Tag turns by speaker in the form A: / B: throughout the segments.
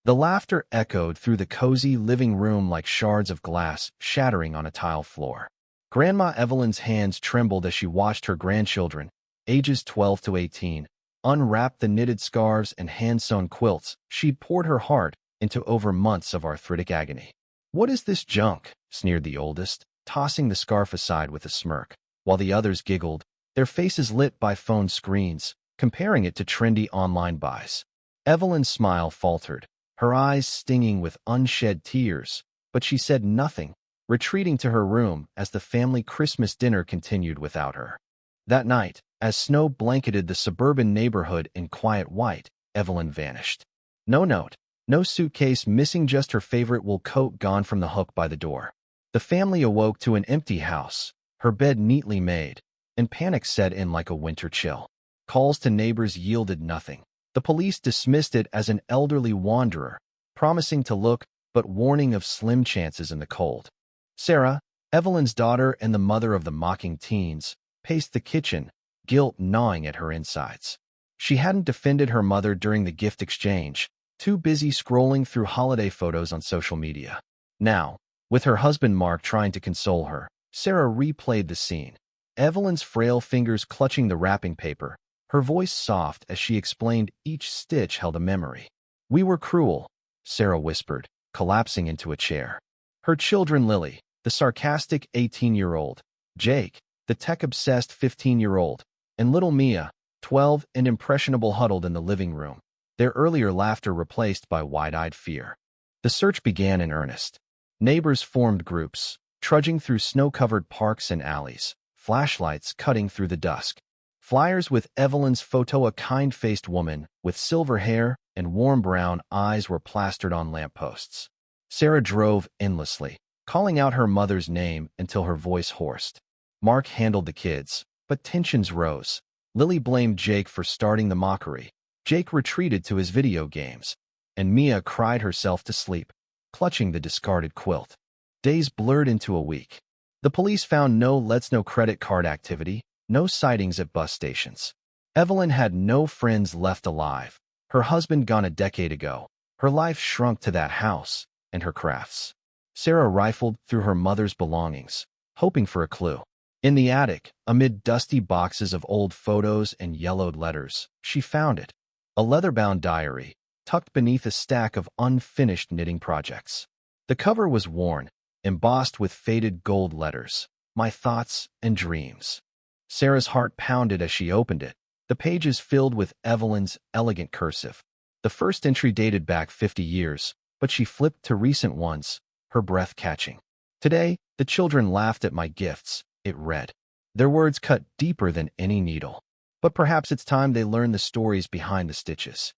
A: The laughter echoed through the cozy living room like shards of glass shattering on a tile floor. Grandma Evelyn's hands trembled as she watched her grandchildren, ages 12 to 18, unwrap the knitted scarves and hand-sewn quilts she'd poured her heart into over months of arthritic agony. "What is this junk?" sneered the oldest, tossing the scarf aside with a smirk, while the others giggled, their faces lit by phone screens, comparing it to trendy online buys. Evelyn's smile faltered, her eyes stinging with unshed tears, but she said nothing, retreating to her room as the family Christmas dinner continued without her. That night, as snow blanketed the suburban neighborhood in quiet white, Evelyn vanished. No note, no suitcase, missing, just her favorite wool coat gone from the hook by the door. The family awoke to an empty house, her bed neatly made, and panic set in like a winter chill. Calls to neighbors yielded nothing. The police dismissed it as an elderly wanderer, promising to look, but warning of slim chances in the cold. Sarah, Evelyn's daughter and the mother of the mocking teens, paced the kitchen, guilt gnawing at her insides. She hadn't defended her mother during the gift exchange, too busy scrolling through holiday photos on social media. Now, with her husband Mark trying to console her, Sarah replayed the scene, Evelyn's frail fingers clutching the wrapping paper, her voice soft as she explained each stitch held a memory. "We were cruel," Sarah whispered, collapsing into a chair. Her children, Lily, the sarcastic 18-year-old, Jake, the tech-obsessed 15-year-old, and little Mia, 12 and impressionable, huddled in the living room, their earlier laughter replaced by wide-eyed fear. The search began in earnest. Neighbors formed groups, trudging through snow-covered parks and alleys, flashlights cutting through the dusk. Flyers with Evelyn's photo, a kind-faced woman with silver hair and warm brown eyes, were plastered on lampposts. Sarah drove endlessly, calling out her mother's name until her voice hoarsed. Mark handled the kids, but tensions rose. Lily blamed Jake for starting the mockery. Jake retreated to his video games, and Mia cried herself to sleep, clutching the discarded quilt. Days blurred into a week. The police found no credit card activity, no sightings at bus stations. Evelyn had no friends left alive. Her husband gone a decade ago. Her life shrunk to that house and her crafts. Sarah rifled through her mother's belongings, hoping for a clue. In the attic, amid dusty boxes of old photos and yellowed letters, she found it. A leather-bound diary, tucked beneath a stack of unfinished knitting projects. The cover was worn, embossed with faded gold letters, "My thoughts and dreams." Sarah's heart pounded as she opened it, the pages filled with Evelyn's elegant cursive. The first entry dated back 50 years, but she flipped to recent ones, her breath catching. "Today, the children laughed at my gifts," it read. Their words cut deeper than any needle. "But perhaps it's time they learn the stories behind the stitches."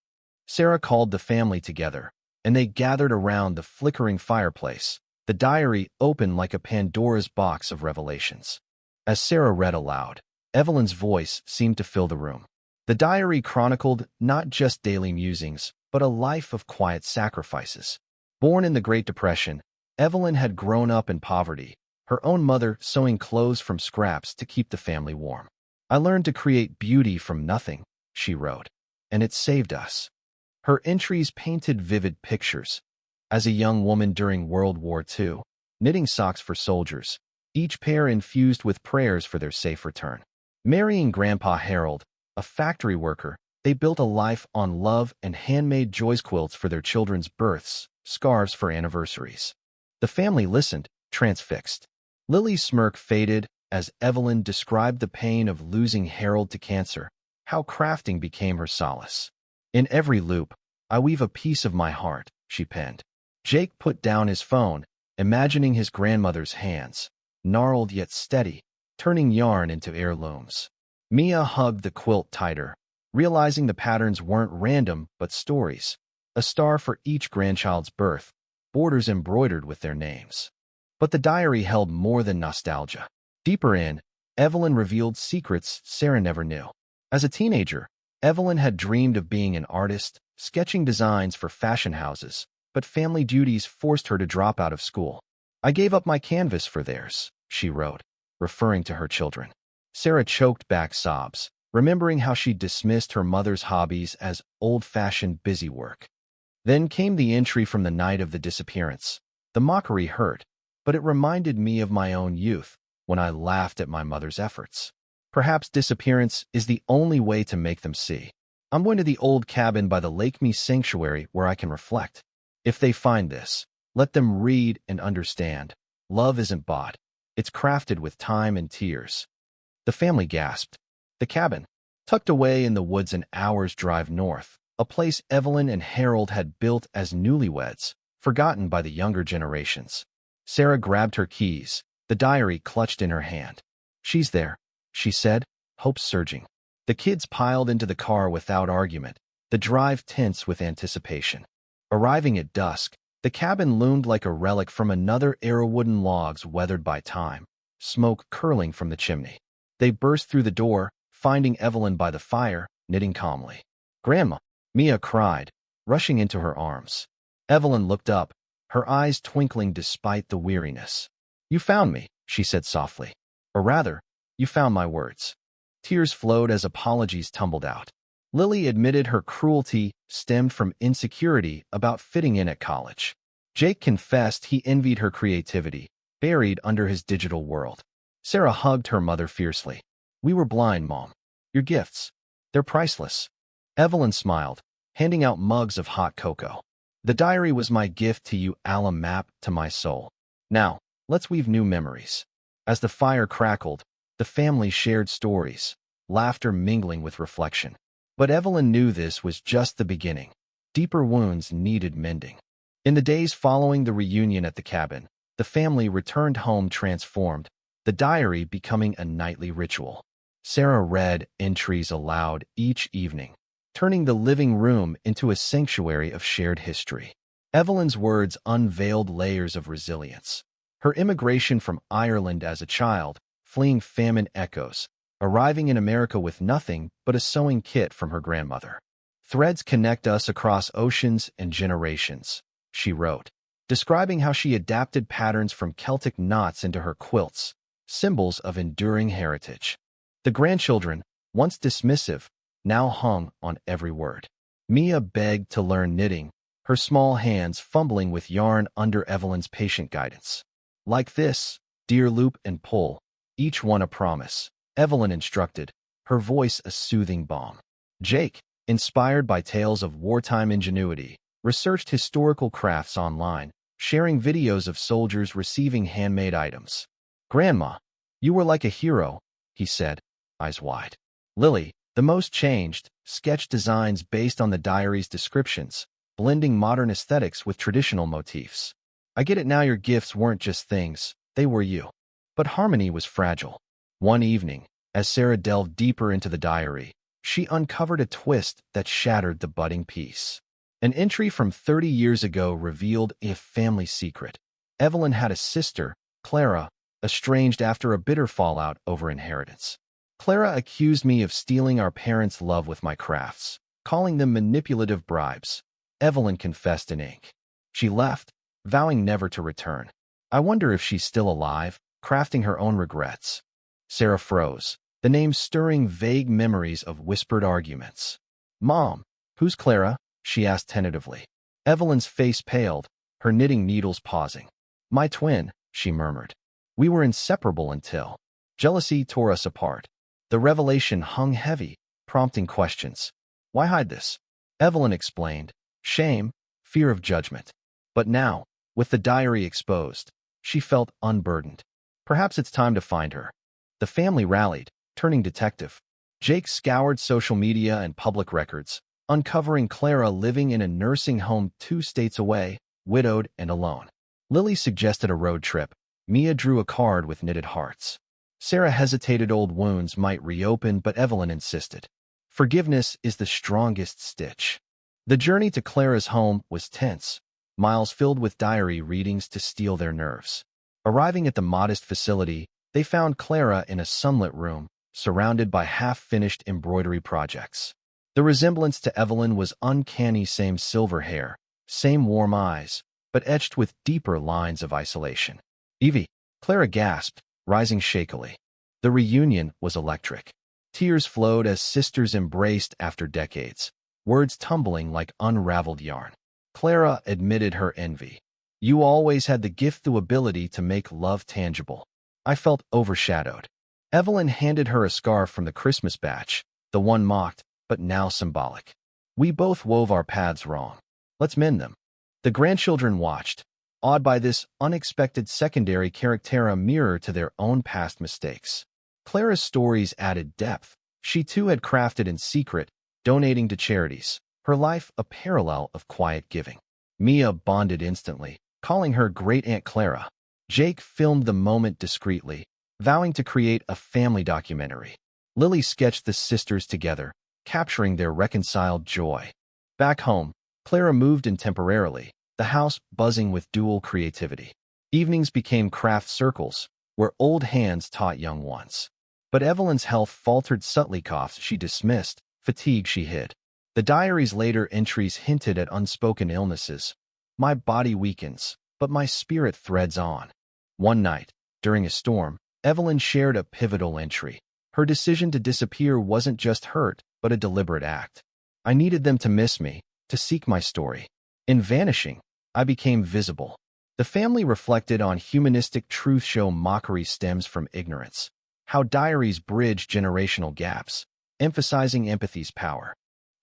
A: Sarah called the family together, and they gathered around the flickering fireplace, the diary open like a Pandora's box of revelations. As Sarah read aloud, Evelyn's voice seemed to fill the room. The diary chronicled not just daily musings, but a life of quiet sacrifices. Born in the Great Depression, Evelyn had grown up in poverty, her own mother sewing clothes from scraps to keep the family warm. "I learned to create beauty from nothing," she wrote, "and it saved us." Her entries painted vivid pictures. As a young woman during World War II, knitting socks for soldiers, each pair infused with prayers for their safe return. Marrying Grandpa Harold, a factory worker, they built a life on love and handmade joys, quilts for their children's births, scarves for anniversaries. The family listened, transfixed. Lily's smirk faded as Evelyn described the pain of losing Harold to cancer, how crafting became her solace. "In every loop, I weave a piece of my heart," she penned. Jake put down his phone, imagining his grandmother's hands, gnarled yet steady, turning yarn into heirlooms. Mia hugged the quilt tighter, realizing the patterns weren't random but stories. A star for each grandchild's birth, borders embroidered with their names. But the diary held more than nostalgia. Deeper in, Evelyn revealed secrets Sarah never knew. As a teenager, Evelyn had dreamed of being an artist, sketching designs for fashion houses, but family duties forced her to drop out of school. "I gave up my canvas for theirs," she wrote, referring to her children. Sarah choked back sobs, remembering how she dismissed her mother's hobbies as old-fashioned busy work. Then came the entry from the night of the disappearance. The mockery hurt, but it reminded me of my own youth, when I laughed at my mother's efforts. Perhaps disappearance is the only way to make them see. I'm going to the old cabin by the Lake Me Sanctuary where I can reflect. If they find this, let them read and understand. Love isn't bought. It's crafted with time and tears. The family gasped. The cabin, tucked away in the woods an hour's drive north, a place Evelyn and Harold had built as newlyweds, forgotten by the younger generations. Sarah grabbed her keys, the diary clutched in her hand. She's there, she said, hope surging. The kids piled into the car without argument, the drive tense with anticipation. Arriving at dusk, the cabin loomed like a relic from another era, wooden logs weathered by time, smoke curling from the chimney. They burst through the door, finding Evelyn by the fire, knitting calmly. "Grandma!" Mia cried, rushing into her arms. Evelyn looked up, her eyes twinkling despite the weariness. "You found me," she said softly. "Or rather, you found my words." Tears flowed as apologies tumbled out. Lily admitted her cruelty stemmed from insecurity about fitting in at college. Jake confessed he envied her creativity, buried under his digital world. Sarah hugged her mother fiercely. "We were blind, Mom. Your gifts, they're priceless." Evelyn smiled, handing out mugs of hot cocoa. "The diary was my gift to you, a map to my soul. Now, let's weave new memories." As the fire crackled, the family shared stories, laughter mingling with reflection. But Evelyn knew this was just the beginning. Deeper wounds needed mending. In the days following the reunion at the cabin, the family returned home transformed, the diary becoming a nightly ritual. Sarah read entries aloud each evening, turning the living room into a sanctuary of shared history. Evelyn's words unveiled layers of resilience. Her immigration from Ireland as a child, fleeing famine echoes, arriving in America with nothing but a sewing kit from her grandmother. "Threads connect us across oceans and generations," she wrote, describing how she adapted patterns from Celtic knots into her quilts, symbols of enduring heritage. The grandchildren, once dismissive, now hung on every word. Mia begged to learn knitting, her small hands fumbling with yarn under Evelyn's patient guidance. "Like this, dear loop and pull, each one a promise," Evelyn instructed, her voice a soothing balm. Jake, inspired by tales of wartime ingenuity, researched historical crafts online, sharing videos of soldiers receiving handmade items. "Grandma, you were like a hero," he said, eyes wide. Lily, the most changed, sketched designs based on the diary's descriptions, blending modern aesthetics with traditional motifs. "I get it now, your gifts weren't just things, they were you." But harmony was fragile. One evening, as Sarah delved deeper into the diary, she uncovered a twist that shattered the budding peace. An entry from 30 years ago revealed a family secret. Evelyn had a sister, Clara, estranged after a bitter fallout over inheritance. "Clara accused me of stealing our parents' love with my crafts, calling them manipulative bribes," Evelyn confessed in ink. She left, vowing never to return. "I wonder if she's still alive, crafting her own regrets." Sarah froze, the name stirring vague memories of whispered arguments. "Mom, who's Clara?" she asked tentatively. Evelyn's face paled, her knitting needles pausing. "My twin," she murmured. "We were inseparable until jealousy tore us apart." The revelation hung heavy, prompting questions. "Why hide this?" Evelyn explained. "Shame, fear of judgment." But now, with the diary exposed, she felt unburdened. Perhaps it's time to find her. The family rallied, turning detective. Jake scoured social media and public records, uncovering Clara living in a nursing home 2 states away, widowed and alone. Lily suggested a road trip. Mia drew a card with knitted hearts. Sarah hesitated, old wounds might reopen, but Evelyn insisted. Forgiveness is the strongest stitch. The journey to Clara's home was tense, miles filled with diary readings to steel their nerves. Arriving at the modest facility, they found Clara in a sunlit room, surrounded by half-finished embroidery projects. The resemblance to Evelyn was uncanny, same silver hair, same warm eyes, but etched with deeper lines of isolation. "Evie," Clara gasped, rising shakily. The reunion was electric. Tears flowed as sisters embraced after decades, words tumbling like unraveled yarn. Clara admitted her envy. You always had the gift, the ability to make love tangible. I felt overshadowed. Evelyn handed her a scarf from the Christmas batch, the one mocked, but now symbolic. We both wove our paths wrong. Let's mend them. The grandchildren watched, awed by this unexpected secondary character mirror to their own past mistakes. Clara's stories added depth. She too had crafted in secret, donating to charities, her life a parallel of quiet giving. Mia bonded instantly, calling her Great Aunt Clara. Jake filmed the moment discreetly, vowing to create a family documentary. Lily sketched the sisters together, capturing their reconciled joy. Back home, Clara moved in temporarily, the house buzzing with dual creativity. Evenings became craft circles, where old hands taught young ones. But Evelyn's health faltered, subtly. Coughs she dismissed, fatigue she hid. The diary's later entries hinted at unspoken illnesses. My body weakens, but my spirit threads on. One night, during a storm, Evelyn shared a pivotal entry. Her decision to disappear wasn't just hurt, but a deliberate act. I needed them to miss me, to seek my story. In vanishing, I became visible. The family reflected on humanistic truth show mockery stems from ignorance. How diaries bridge generational gaps, emphasizing empathy's power.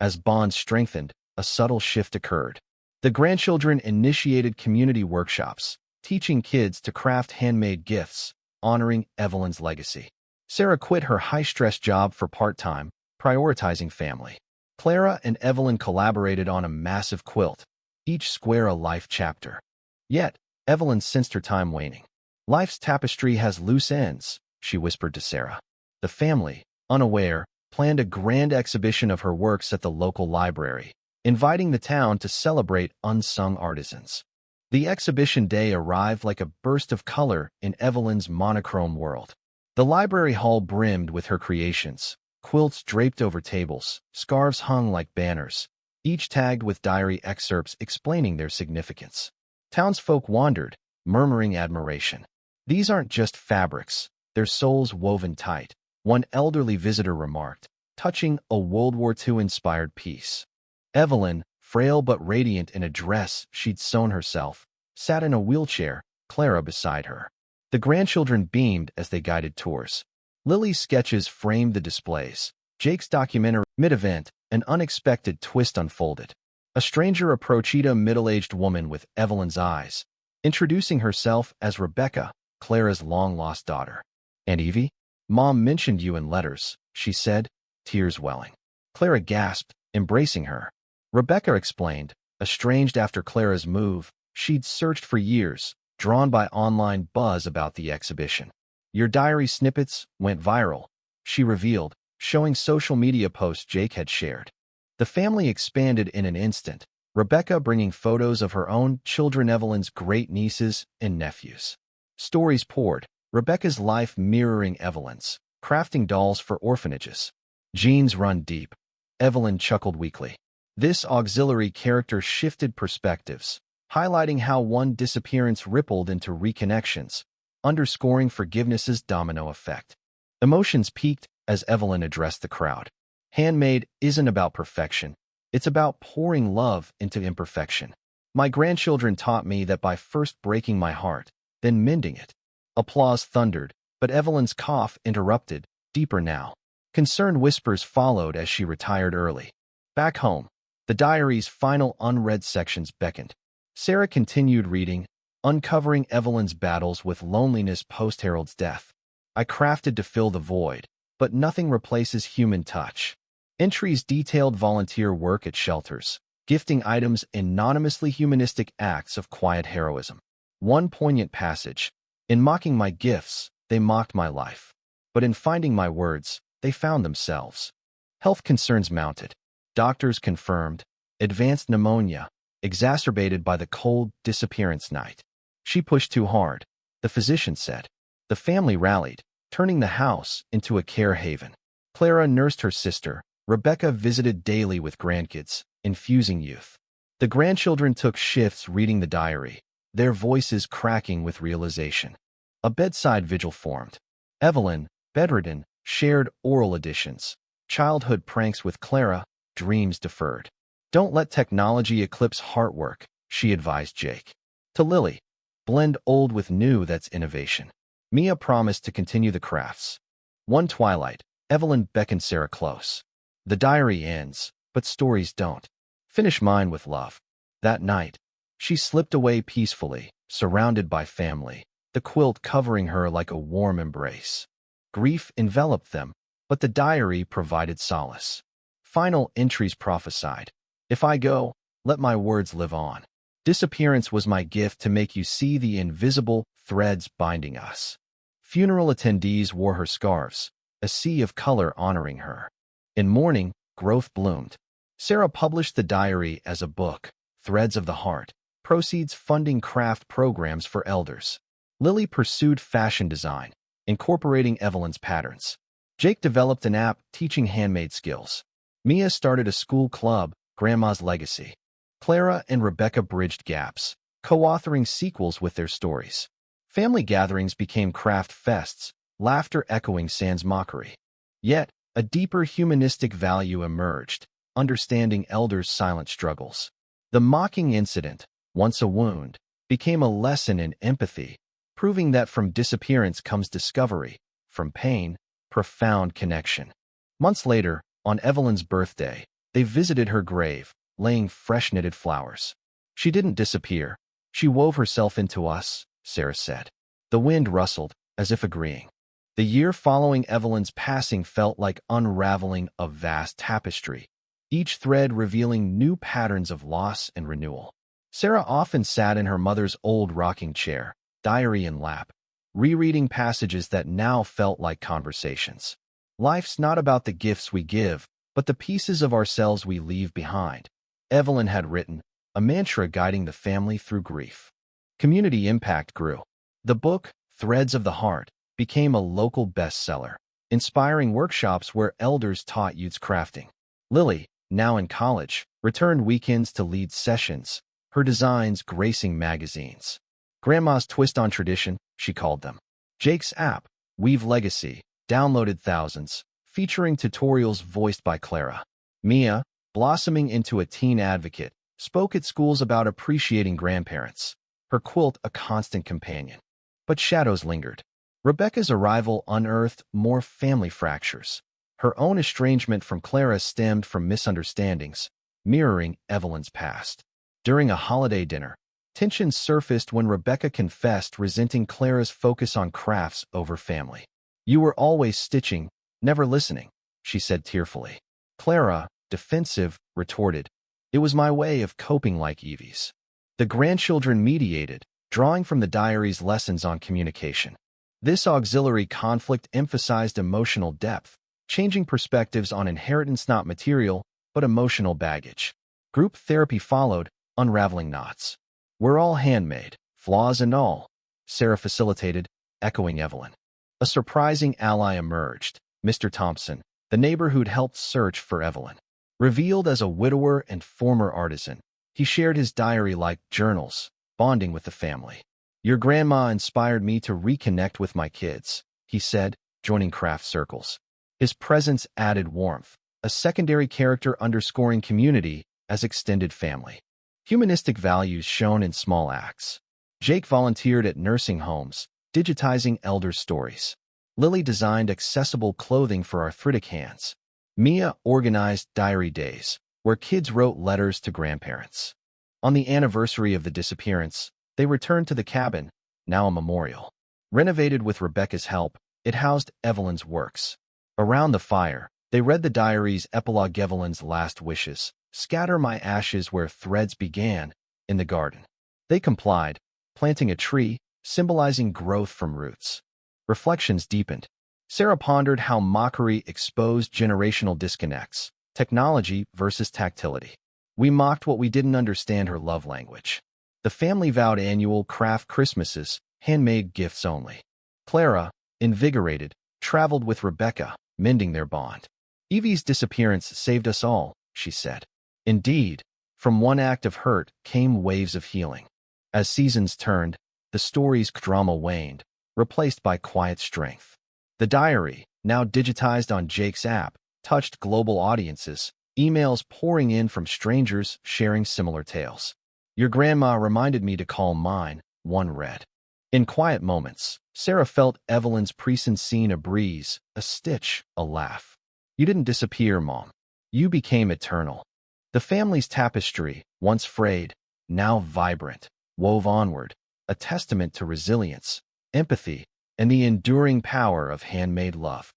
A: As bonds strengthened, a subtle shift occurred. The grandchildren initiated community workshops, teaching kids to craft handmade gifts, honoring Evelyn's legacy. Sarah quit her high-stress job for part-time, prioritizing family. Clara and Evelyn collaborated on a massive quilt, each square a life chapter. Yet, Evelyn sensed her time waning. Life's tapestry has loose ends, she whispered to Sarah. The family, unaware, planned a grand exhibition of her works at the local library, inviting the town to celebrate unsung artisans. The exhibition day arrived like a burst of color in Evelyn's monochrome world. The library hall brimmed with her creations, quilts draped over tables, scarves hung like banners, each tagged with diary excerpts explaining their significance. Townsfolk wandered, murmuring admiration. These aren't just fabrics, they're souls woven tight, one elderly visitor remarked, touching a World War II-inspired piece. Evelyn, frail but radiant in a dress she'd sewn herself, sat in a wheelchair, Clara beside her. The grandchildren beamed as they guided tours. Lily's sketches framed the displays. Jake's documentary. Mid-event, an unexpected twist unfolded. A stranger approached a middle-aged woman with Evelyn's eyes, introducing herself as Rebecca, Clara's long-lost daughter. "Aunt Evie? Mom mentioned you in letters," she said, tears welling. Clara gasped, embracing her. Rebecca explained, estranged after Clara's move, she'd searched for years, drawn by online buzz about the exhibition. "Your diary snippets went viral," she revealed, showing social media posts Jake had shared. The family expanded in an instant, Rebecca bringing photos of her own children, Evelyn's great-nieces and nephews. Stories poured, Rebecca's life mirroring Evelyn's, crafting dolls for orphanages. "Genes run deep," Evelyn chuckled weakly. This auxiliary character shifted perspectives, highlighting how one disappearance rippled into reconnections, underscoring forgiveness's domino effect. Emotions peaked as Evelyn addressed the crowd. Handmade isn't about perfection. It's about pouring love into imperfection. My grandchildren taught me that by first breaking my heart, then mending it. Applause thundered, but Evelyn's cough interrupted, deeper now. Concerned whispers followed as she retired early. Back home, the diary's final unread sections beckoned. Sarah continued reading, uncovering Evelyn's battles with loneliness post-Harold's death. "I crafted to fill the void, but nothing replaces human touch." Entries detailed volunteer work at shelters, gifting items anonymously, humanistic acts of quiet heroism. One poignant passage, "In mocking my gifts, they mocked my life. But in finding my words, they found themselves." Health concerns mounted. Doctors confirmed advanced pneumonia, exacerbated by the cold disappearance night. She pushed too hard, the physician said. The family rallied, turning the house into a care haven. Clara nursed her sister. Rebecca visited daily with grandkids, infusing youth. The grandchildren took shifts reading the diary, their voices cracking with realization. A bedside vigil formed. Evelyn, bedridden, shared oral editions, childhood pranks with Clara, dreams deferred. Don't let technology eclipse heart work, she advised Jake. To Lily, blend old with new, that's innovation. Mia promised to continue the crafts. One twilight, Evelyn beckoned Sarah close. The diary ends, but stories don't. Finish mine with love. That night, she slipped away peacefully, surrounded by family, the quilt covering her like a warm embrace. Grief enveloped them, but the diary provided solace. Final entries prophesied, "If I go, let my words live on." Disappearance was my gift to make you see the invisible threads binding us. Funeral attendees wore her scarves, a sea of color honoring her. In mourning, growth bloomed. Sarah published the diary as a book, Threads of the Heart, proceeds funding craft programs for elders. Lily pursued fashion design, incorporating Evelyn's patterns. Jake developed an app teaching handmade skills. Mia started a school club, Grandma's Legacy. Clara and Rebecca bridged gaps, co-authoring sequels with their stories. Family gatherings became craft fests, laughter echoing sans mockery. Yet, a deeper humanistic value emerged, understanding elders' silent struggles. The mocking incident, once a wound, became a lesson in empathy, proving that from disappearance comes discovery, from pain, profound connection. Months later, on Evelyn's birthday, they visited her grave, laying fresh knitted flowers. "She didn't disappear. She wove herself into us," Sarah said. The wind rustled, as if agreeing. The year following Evelyn's passing felt like unraveling a vast tapestry, each thread revealing new patterns of loss and renewal. Sarah often sat in her mother's old rocking chair, diary in lap, rereading passages that now felt like conversations. Life's not about the gifts we give, but the pieces of ourselves we leave behind, Evelyn had written, a mantra guiding the family through grief. Community impact grew. The book, Threads of the Heart, became a local bestseller, inspiring workshops where elders taught youths crafting. Lily, now in college, returned weekends to lead sessions, her designs gracing magazines. Grandma's twist on tradition, she called them. Jake's app, Weave Legacy, downloaded thousands, featuring tutorials voiced by Clara. Mia, blossoming into a teen advocate, spoke at schools about appreciating grandparents, her quilt a constant companion. But shadows lingered. Rebecca's arrival unearthed more family fractures. Her own estrangement from Clara stemmed from misunderstandings, mirroring Evelyn's past. During a holiday dinner, tensions surfaced when Rebecca confessed resenting Clara's focus on crafts over family. "You were always stitching, never listening," she said tearfully. Clara, defensive, retorted, "It was my way of coping like Evie's." The grandchildren mediated, drawing from the diary's lessons on communication. This auxiliary conflict emphasized emotional depth, changing perspectives on inheritance, not material, but emotional baggage. Group therapy followed, unraveling knots. "We're all handmade, flaws and all," Sarah facilitated, echoing Evelyn. A surprising ally emerged, Mr. Thompson, the neighbor who'd helped search for Evelyn. Revealed as a widower and former artisan, he shared his diary like journals, bonding with the family. "Your grandma inspired me to reconnect with my kids," he said, joining craft circles. His presence added warmth, a secondary character underscoring community as extended family. Humanistic values shown in small acts. Jake volunteered at nursing homes, digitizing elders' stories. Lily designed accessible clothing for arthritic hands. Mia organized diary days, where kids wrote letters to grandparents. On the anniversary of the disappearance, they returned to the cabin, now a memorial. Renovated with Rebecca's help, it housed Evelyn's works. Around the fire, they read the diary's epilogue, Evelyn's last wishes, "Scatter my ashes where threads began, in the garden." They complied, planting a tree, symbolizing growth from roots. Reflections deepened. Sarah pondered how mockery exposed generational disconnects, technology versus tactility. "We mocked what we didn't understand," her love language. The family vowed annual craft Christmases, handmade gifts only. Clara, invigorated, traveled with Rebecca, mending their bond. "Evie's disappearance saved us all," she said. Indeed, from one act of hurt came waves of healing. As seasons turned, the story's drama waned, replaced by quiet strength. The diary, now digitized on Jake's app, touched global audiences, emails pouring in from strangers sharing similar tales. Your grandma reminded me to call mine, one read. In quiet moments, Sarah felt Evelyn's presence scene a breeze, a stitch, a laugh. You didn't disappear, Mom. You became eternal. The family's tapestry, once frayed, now vibrant, wove onward, a testament to resilience, empathy, and the enduring power of handmade love.